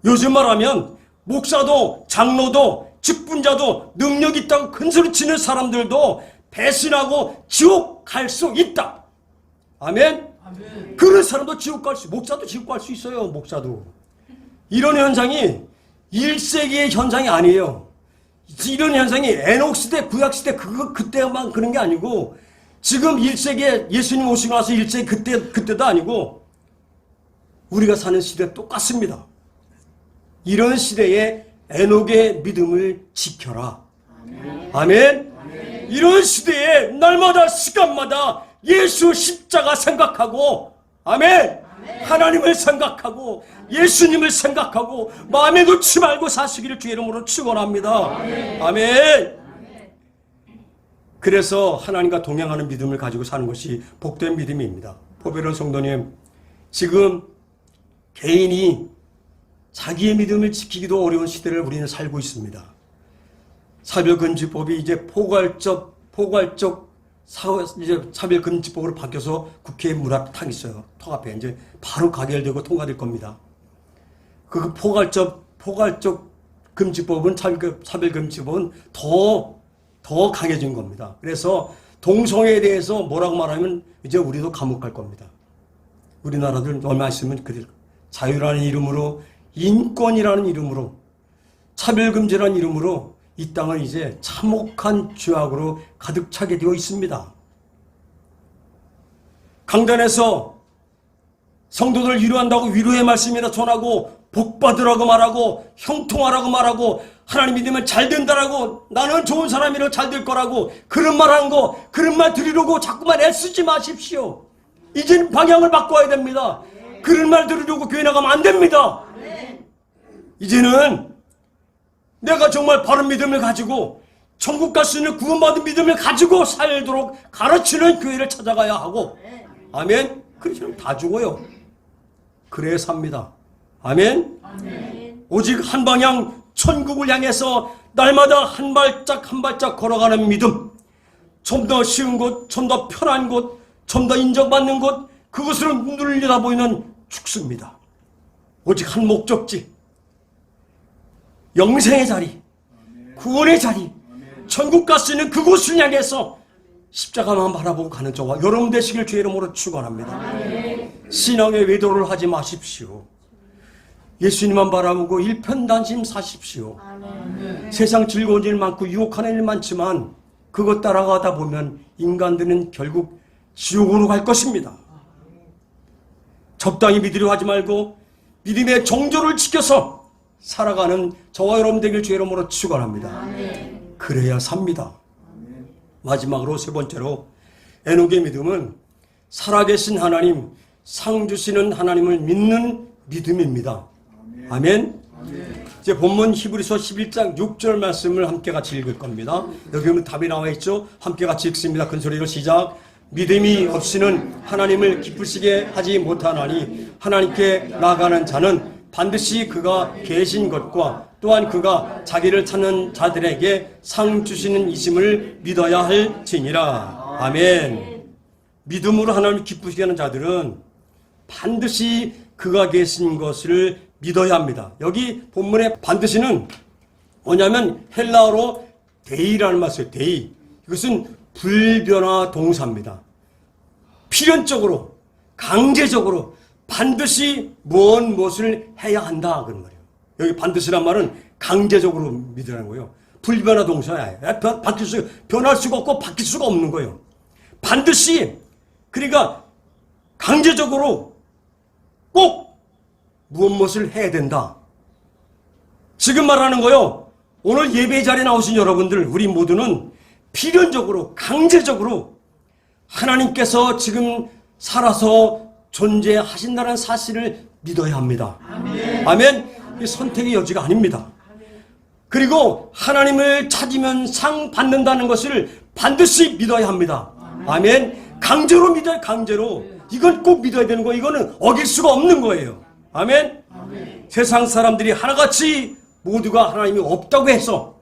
요즘 말하면 목사도 장로도 직분자도 능력 있다고 큰소리 치는 사람들도 배신하고 지옥 갈 수 있다. 아멘? 아멘. 그런 사람도 지옥 갈 수, 목사도 지옥 갈 수 있어요. 목사도. 이런 현상이 1세기의 현상이 아니에요. 이런 현상이 에녹 시대, 구약 시대 그때만 그런 게 아니고 지금 1세기에 예수님 오시고 나서 1세기 그때도 아니고 우리가 사는 시대 똑같습니다. 이런 시대에 에녹의 믿음을 지켜라. 아멘. 아멘. 아멘. 이런 시대에 날마다 시간마다 예수 십자가 생각하고 아멘. 아멘. 하나님을 생각하고 예수님을 생각하고 마음에 놓지 말고 사시기를 주의 이름으로 축원합니다. 아멘. 아멘. 그래서 하나님과 동행하는 믿음을 가지고 사는 것이 복된 믿음입니다. 포베르 성도님, 지금 개인이 자기의 믿음을 지키기도 어려운 시대를 우리는 살고 있습니다. 차별금지법이 이제 포괄적 이제 차별금지법으로 바뀌어서 국회 문 앞에 탁 있어요. 턱 앞에 이제 바로 가결되고 통과될 겁니다. 그 포괄적 금지법은 차별금지법은 더 강해진 겁니다. 그래서 동성애에 대해서 뭐라고 말하면 이제 우리도 감옥 갈 겁니다. 우리나라들 얼마 있으면 자유라는 이름으로 인권이라는 이름으로 차별금지라는 이름으로 이 땅은 이제 참혹한 죄악으로 가득 차게 되어 있습니다. 강단에서 성도들 위로한다고 위로의 말씀이나 전하고 복 받으라고 말하고 형통하라고 말하고 하나님 믿으면 잘 된다라고 나는 좋은 사람이라 잘 될 거라고 그런 말 하는 거 그런 말 들으려고 자꾸만 애쓰지 마십시오. 이제는 방향을 바꿔야 됩니다. 그런 말 들으려고 교회 나가면 안 됩니다. 이제는 내가 정말 바른 믿음을 가지고 천국 갈 수 있는 구원받은 믿음을 가지고 살도록 가르치는 교회를 찾아가야 하고 아멘. 그렇지만 다 죽어요. 그래야 삽니다. 아멘. 오직 한 방향 천국을 향해서 날마다 한 발짝 한 발짝 걸어가는 믿음, 좀 더 쉬운 곳, 좀 더 편한 곳, 좀 더 인정받는 곳, 그것으로 눈을 내다보이는 축수입니다. 오직 한 목적지, 영생의 자리, 구원의 자리, 천국 갈 수 있는 그곳을 향해서 십자가만 바라보고 가는 저와 여러분 되시길 주의 이름으로 축원합니다. 신앙의 외도를 하지 마십시오. 예수님만 바라보고 일편단심 사십시오. 세상 즐거운 일 많고 유혹하는 일 많지만 그것 따라가다 보면 인간들은 결국 지옥으로 갈 것입니다. 적당히 믿으려 하지 말고 믿음의 정조를 지켜서 살아가는 저와 여러분 되길 주의 이름으로 축원합니다. 그래야 삽니다. 마지막으로 세 번째로 에녹의 믿음은 살아계신 하나님, 상 주시는 하나님을 믿는 믿음입니다. 아멘. 이제 본문 히브리서 11장 6절 말씀을 함께 같이 읽을 겁니다. 여기 보면 답이 나와 있죠. 함께 같이 읽습니다. 큰 소리로 시작. 믿음이 없이는 하나님을 기쁘시게 하지 못하나니 하나님께 나아가는 자는 반드시 그가 계신 것과 또한 그가 자기를 찾는 자들에게 상 주시는 이심을 믿어야 할지니라. 아멘. 믿음으로 하나님을 기쁘시게 하는 자들은 반드시 그가 계신 것을 믿어야 합니다. 여기 본문의 반드시는 뭐냐면 헬라어로 데이라는 말이에요. 데이. 이것은 불변화 동사입니다. 필연적으로 강제적으로 반드시 무엇을 해야 한다 그런 말이에요. 여기 반드시란 말은 강제적으로 믿으라는 거예요. 불변화 동사예요. 변할 수가 없고 바뀔 수가 없는 거예요. 반드시 그러니까 강제적으로 꼭 무엇을 해야 된다. 지금 말하는 거요. 오늘 예배 자리에 나오신 여러분들 우리 모두는 필연적으로 강제적으로 하나님께서 지금 살아서 존재하신다는 사실을 믿어야 합니다. 아멘. 아멘. 이 선택의 여지가 아닙니다. 그리고 하나님을 찾으면 상 받는다는 것을 반드시 믿어야 합니다. 아멘. 강제로 믿어요. 강제로. 이건 꼭 믿어야 되는 거예요. 이거는 어길 수가 없는 거예요. 아멘. 세상 사람들이 하나같이 모두가 하나님이 없다고 해서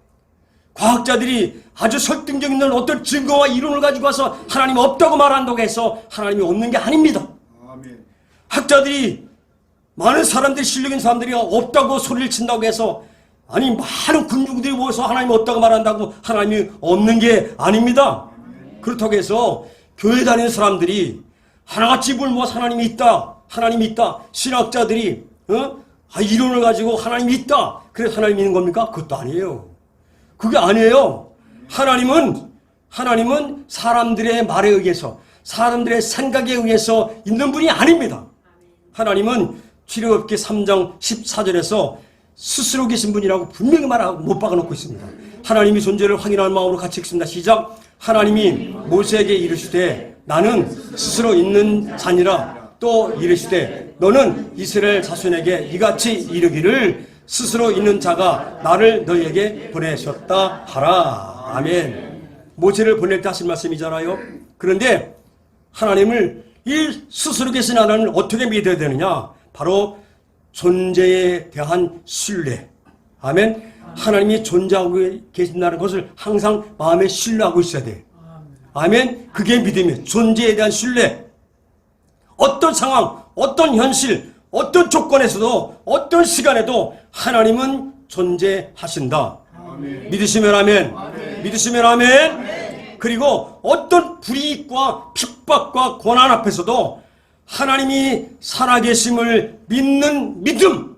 과학자들이 아주 설득력 있는 어떤 증거와 이론을 가지고 와서 하나님이 없다고 말한다고 해서 하나님이 없는 게 아닙니다. 학자들이 많은 사람들이 실력 있는 사람들이 없다고 소리를 친다고 해서 아니 많은 군중들이 모여서 하나님이 없다고 말한다고 하나님이 없는 게 아닙니다. 그렇다고 해서 교회 다니는 사람들이 하나같이 불모아서 하나님이 있다. 하나님이 있다. 신학자들이 이론을 가지고 하나님이 있다. 그래서 하나님이 있는 겁니까? 그것도 아니에요. 그게 아니에요. 하나님은 사람들의 말에 의해서 사람들의 생각에 의해서 있는 분이 아닙니다. 하나님은 출애굽기 3장 14절에서 스스로 계신 분이라고 분명히 말하고 못 박아놓고 있습니다. 하나님이 존재를 확인할 마음으로 같이 읽습니다. 시작. 하나님이 모세에게 이르시되 나는 스스로 있는 자니라. 또 이르시되 너는 이스라엘 자손에게 이같이 이르기를 스스로 있는 자가 나를 너희에게 보내셨다 하라. 아멘. 모세를 보낼 때 하신 말씀이잖아요. 그런데 하나님을 이 스스로 계신 하나님을 어떻게 믿어야 되느냐? 바로 존재에 대한 신뢰. 아멘. 하나님이 존재하고 계신다는 것을 항상 마음에 신뢰하고 있어야 돼. 아멘. 그게 믿음이에요. 존재에 대한 신뢰. 어떤 상황, 어떤 현실, 어떤 조건에서도 어떤 시간에도 하나님은 존재하신다. 아멘. 믿으시면 아멘. 아멘. 믿으시면 아멘. 아멘. 그리고 어떤 불이익과 핍박과 고난 앞에서도 하나님이 살아계심을 믿는 믿음.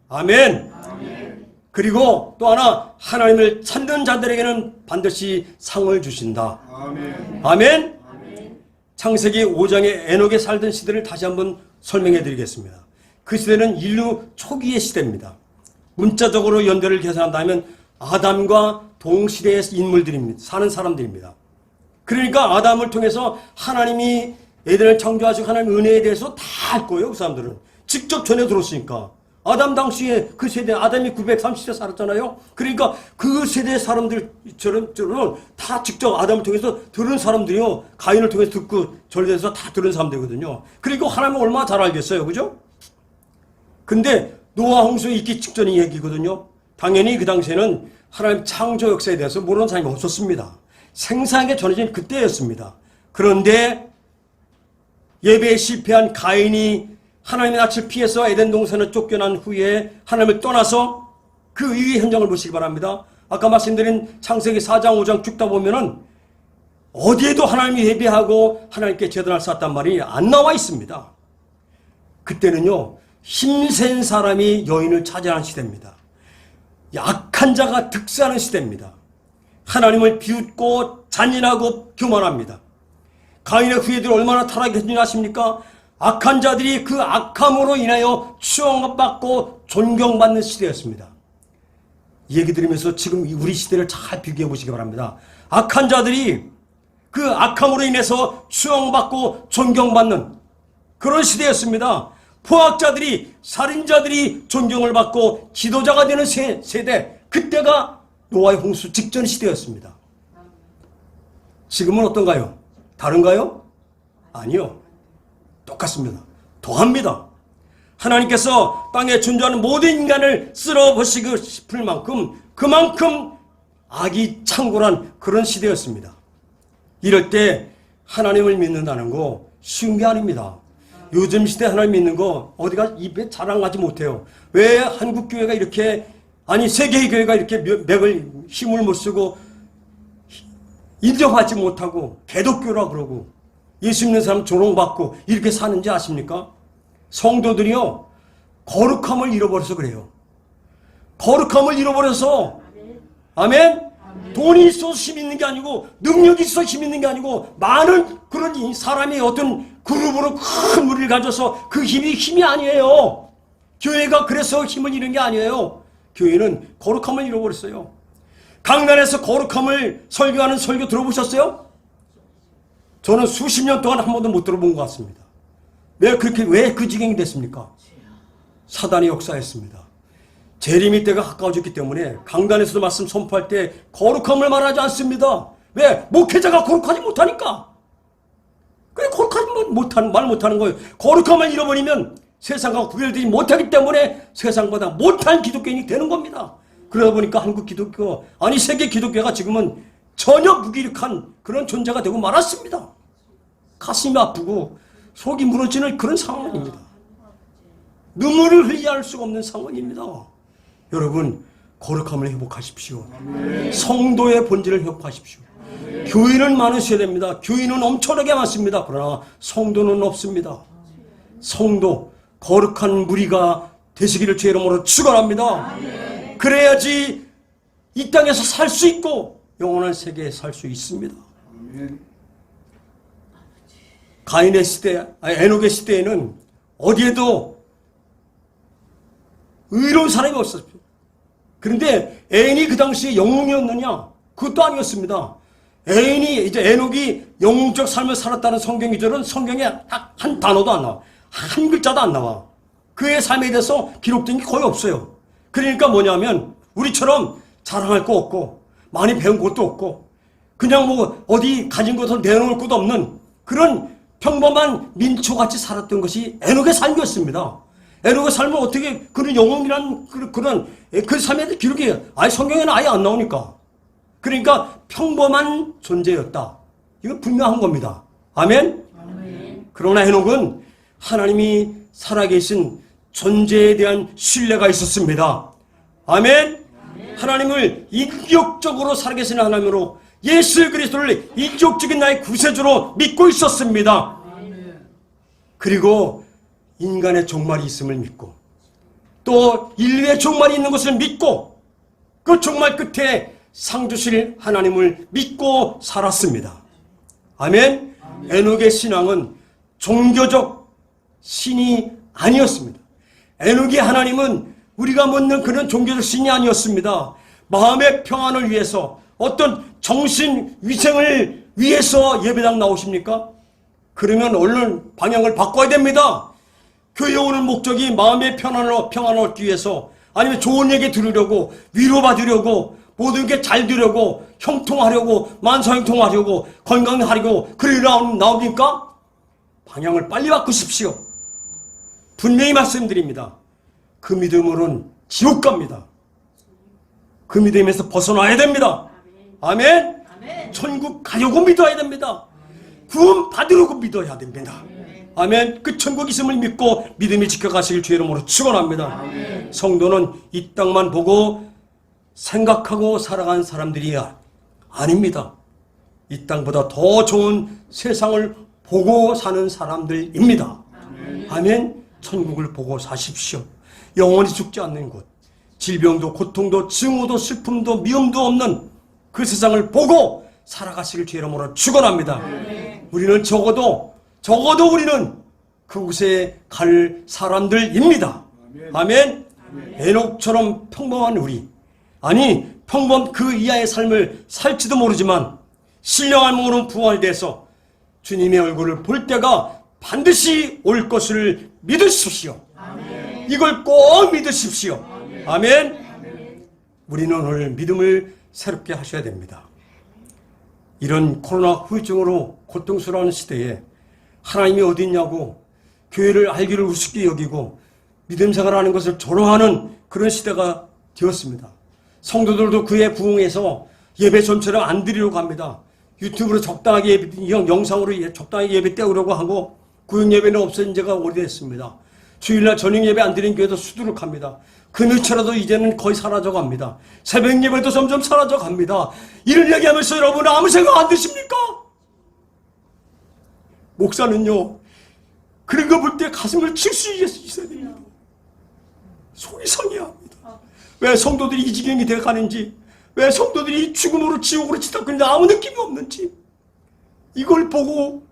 아멘. 아멘. 그리고 또 하나 하나님을 찾는 자들에게는 반드시 상을 주신다. 아멘. 아멘. 아멘. 창세기 5장에 에녹에 살던 시대를 다시 한번 설명해 드리겠습니다. 그 시대는 인류 초기의 시대입니다. 문자적으로 연대를 계산한다면 아담과 동시대의 인물들입니다. 사는 사람들입니다. 그러니까 아담을 통해서 하나님이 에덴을 창조하시고 하나님의 은혜에 대해서 다 알 거예요. 그 사람들은. 직접 전해 들었으니까. 아담 당시에 그 세대, 아담이 930세 살았잖아요. 그러니까 그 세대 사람들처럼 다 직접 아담을 통해서 들은 사람들이요. 가인을 통해서 듣고 전해서 다 들은 사람들이거든요. 그리고 하나님을 얼마나 잘 알겠어요. 그죠? 근데 노아 홍수에 있기 직전의 얘기거든요. 당연히 그 당시에는 하나님 창조 역사에 대해서 모르는 사람이 없었습니다. 생생하게 전해진 그때였습니다. 그런데 예배에 실패한 가인이 하나님의 낯을 피해서 에덴 동산을 쫓겨난 후에 하나님을 떠나서 그 이후의 현장을 보시기 바랍니다. 아까 말씀드린 창세기 4장 5장 쭉 다 보면은 어디에도 하나님이 예배하고 하나님께 제단을 쌓았단 말이 안 나와 있습니다. 그때는요, 힘센 사람이 여인을 차지하는 시대입니다. 약한 자가 득세하는 시대입니다. 하나님을 비웃고 잔인하고 교만합니다. 가인의 후예들이 얼마나 타락했는지 아십니까? 악한 자들이 그 악함으로 인하여 추앙받고 존경받는 시대였습니다. 이 얘기 들으면서 지금 우리 시대를 잘 비교해 보시기 바랍니다. 악한 자들이 그 악함으로 인해서 추앙받고 존경받는 그런 시대였습니다. 포악자들이, 살인자들이 존경을 받고 지도자가 되는 세대, 그때가 노아의 홍수 직전 시대였습니다. 지금은 어떤가요? 다른가요? 아니요. 똑같습니다. 더합니다. 하나님께서 땅에 존재하는 모든 인간을 쓸어버리고 싶을 만큼 그만큼 악이 창궐한 그런 시대였습니다. 이럴 때 하나님을 믿는다는 거 쉬운 게 아닙니다. 요즘 시대 하나님 믿는 거 어디가 입에 자랑하지 못해요. 왜 한국 교회가 이렇게, 아니 세계의 교회가 이렇게 맥을 힘을 못 쓰고 인정하지 못하고 개독교라 그러고 예수 믿는 사람 조롱받고 이렇게 사는지 아십니까? 성도들이요, 거룩함을 잃어버려서 그래요. 거룩함을 잃어버려서, 아멘? 돈이 있어서 힘 있는 게 아니고, 능력이 있어서 힘 있는 게 아니고, 많은 그런 사람이 어떤 그룹으로 큰 무리를 가져서 그 힘이 아니에요. 교회가 그래서 힘을 잃은 게 아니에요. 교회는 거룩함을 잃어버렸어요. 강단에서 거룩함을 설교하는 설교 들어보셨어요? 저는 수십 년 동안 한 번도 못 들어본 것 같습니다. 왜 그 지경이 됐습니까? 사단이 역사했습니다. 재림의 때가 가까워졌기 때문에 강단에서도 말씀 선포할 때 거룩함을 말하지 않습니다. 왜? 목회자가 거룩하지 못하니까. 그래, 거룩하지 말 못하는 거예요. 거룩함을 잃어버리면 세상과 구별되지 못하기 때문에 세상보다 못한 기독교인이 되는 겁니다. 그러다 보니까 한국 기독교, 아니 세계 기독교가 지금은 전혀 무기력한 그런 존재가 되고 말았습니다. 가슴이 아프고 속이 무너지는 그런 상황입니다. 눈물을 흘리지 않을 수가 없는 상황입니다. 여러분, 거룩함을 회복하십시오. 성도의 본질을 회복하십시오. 교인은 많으셔야 됩니다. 교인은 엄청나게 많습니다. 그러나 성도는 없습니다. 성도, 거룩한 무리가 되시기를 주의 이름으로 축원합니다. 그래야지 이 땅에서 살 수 있고 영원한 세계에 살 수 있습니다. 가인의 시대, 에녹의 시대에는 어디에도 의로운 사람이 없었죠. 그런데 에녹이 그 당시에 영웅이었느냐? 그것도 아니었습니다. 에녹이 영웅적 삶을 살았다는 성경 기절은 성경에 딱 한 단어도 안 나와. 한 글자도 안 나와. 그의 삶에 대해서 기록된 게 거의 없어요. 그러니까 뭐냐면 우리처럼 자랑할 거 없고 많이 배운 것도 없고 그냥 뭐 어디 가진 것을 내놓을 것도 없는 그런 평범한 민초같이 살았던 것이 에녹의 삶이었습니다. 에녹의 삶은 어떻게 그런 영웅이란 그런 그 삶에 대해 기록이 성경에는 아예 안 나오니까. 그러니까 평범한 존재였다. 이건 분명한 겁니다. 아멘? 그러나 에녹은 하나님이 살아계신 존재에 대한 신뢰가 있었습니다. 아멘? 하나님을 인격적으로 살아계신 하나님으로 예수 그리스도를 인격적인 나의 구세주로 믿고 있었습니다. 그리고 인간의 종말이 있음을 믿고 또 인류의 종말이 있는 것을 믿고 그 종말 끝에 상 주실 하나님을 믿고 살았습니다. 아멘? 에녹의 신앙은 종교적 신이 아니었습니다. 에녹의 하나님은 우리가 묻는 그런 종교적 신이 아니었습니다. 마음의 평안을 위해서, 어떤 정신 위생을 위해서 예배당 나오십니까? 그러면 얼른 방향을 바꿔야 됩니다. 교회 오는 목적이 마음의 평안을 얻기 위해서, 아니면 좋은 얘기 들으려고, 위로받으려고, 모든 게 잘 되려고, 형통하려고, 만사형통하려고, 건강하려고 그러려고 나옵니까? 방향을 빨리 바꾸십시오. 분명히 말씀드립니다. 그 믿음으로는 지옥 갑니다. 그 믿음에서 벗어나야 됩니다. 아멘. 천국 가려고 믿어야 됩니다. 구원 받으려고 믿어야 됩니다. 아멘. 그 천국 있음을 믿고 믿음이 지켜가시길 주의 이름으로 축원합니다. 성도는 이 땅만 보고 생각하고 살아간 사람들이 아닙니다. 이 땅보다 더 좋은 세상을 보고 사는 사람들입니다. 아멘. 천국을 보고 사십시오. 영원히 죽지 않는 곳, 질병도 고통도 증오도 슬픔도 미움도 없는 그 세상을 보고 살아가시길 주의 이름으로 축원합니다. 우리는 적어도 우리는 그곳에 갈 사람들입니다. 아멘. 에녹처럼 평범한 우리, 아니 평범 그 이하의 삶을 살지도 모르지만 신령한 몸으로 부활돼서 주님의 얼굴을 볼 때가 반드시 올 것을 믿으십시오. 이걸 꼭 믿으십시오. 아멘. 우리는 오늘 믿음을 새롭게 하셔야 됩니다. 이런 코로나 후유증으로 고통스러운 시대에 하나님이 어디 있냐고 교회를 알기를 우습게 여기고 믿음 생활하는 것을 조롱하는 그런 시대가 되었습니다. 성도들도 그에 부응해서 예배 전체를 안 드리려고 합니다. 유튜브로 적당하게 영상으로 적당하게 예배 때우려고 하고 구역 예배는 없어진 지가 오래됐습니다. 주일날 저녁 예배 안 드리는 교회도 수두룩합니다. 금요일처라도 이제는 거의 사라져갑니다. 새벽 예배도 점점 사라져갑니다. 이를 얘기하면서 여러분 아무 생각 안 드십니까? 목사는요, 그런 거 볼 때 가슴을 칠 수 있어야 됩니다. 속이 상해야 합니다. 왜 성도들이 이 지경이 되어가는지, 왜 성도들이 죽음으로 지옥으로 치닫는지 아무 느낌이 없는지, 이걸 보고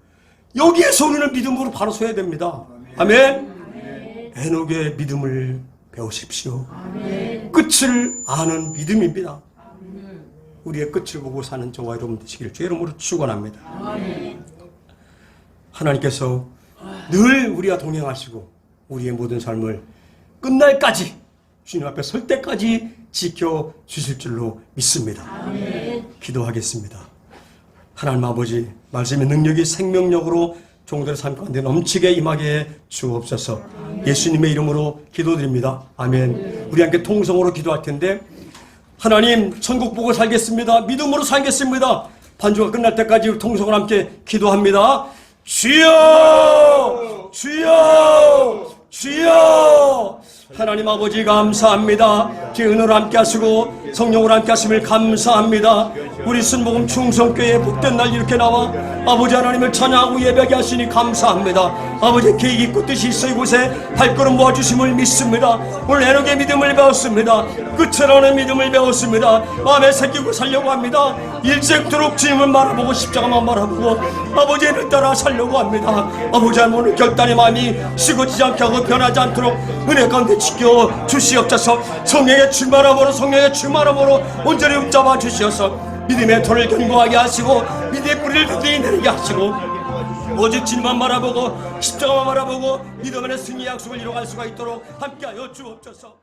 여기에서 우리는 믿음으로 바로 서야 됩니다. 아멘. 에녹의 믿음을 배우십시오. 끝을 아는 믿음입니다. 우리의 끝을 보고 사는 저와 여러분 되시기를 주의 이름으로 축원합니다. 하나님께서 늘 우리와 동행하시고 우리의 모든 삶을 끝날까지 주님 앞에 설 때까지 지켜주실 줄로 믿습니다. 기도하겠습니다. 하나님 아버지, 말씀의 능력이 생명력으로 종들의 삶 가운데 넘치게 임하게 주옵소서. 예수님의 이름으로 기도드립니다. 아멘. 우리 함께 통성으로 기도할 텐데, 하나님 천국 보고 살겠습니다. 믿음으로 살겠습니다. 반주가 끝날 때까지 통성으로 함께 기도합니다. 주여! 주여! 주여! 하나님 아버지 감사합니다. 주의 은혜로 함께 하시고 성령으로 함께 하심을 감사합니다. 우리 순복음 충성교회에 복된 날 이렇게 나와 아버지 하나님을 찬양하고 예배하게 하시니 감사합니다. 아버지 계획 있고 뜻이 있어 이곳에 발걸음 모아주심을 믿습니다. 오늘 에녹의 믿음을 배웠습니다. 끝이라는 믿음을 배웠습니다. 마음에 새기고 살려고 합니다. 일생토록 주님을 바라보고 십자가만 바라보고 아버지를 따라 살려고 합니다. 아버지 하나님 오늘 결단의 마음이 식어지지 않게 하고 변하지 않도록 은혜 가운데 지켜 주시옵소서. 성령의 충만함으로 성령의 충만함으로 온전히 붙잡아 주시어서 믿음의 터를 견고하게 하시고 믿음의 뿌리를 든든히 내리게 하시고 오직 주님만 바라보고 십자가만 바라보고 믿음 안에 승리의 약속을 이뤄갈 수가 있도록 함께하여 주옵소서.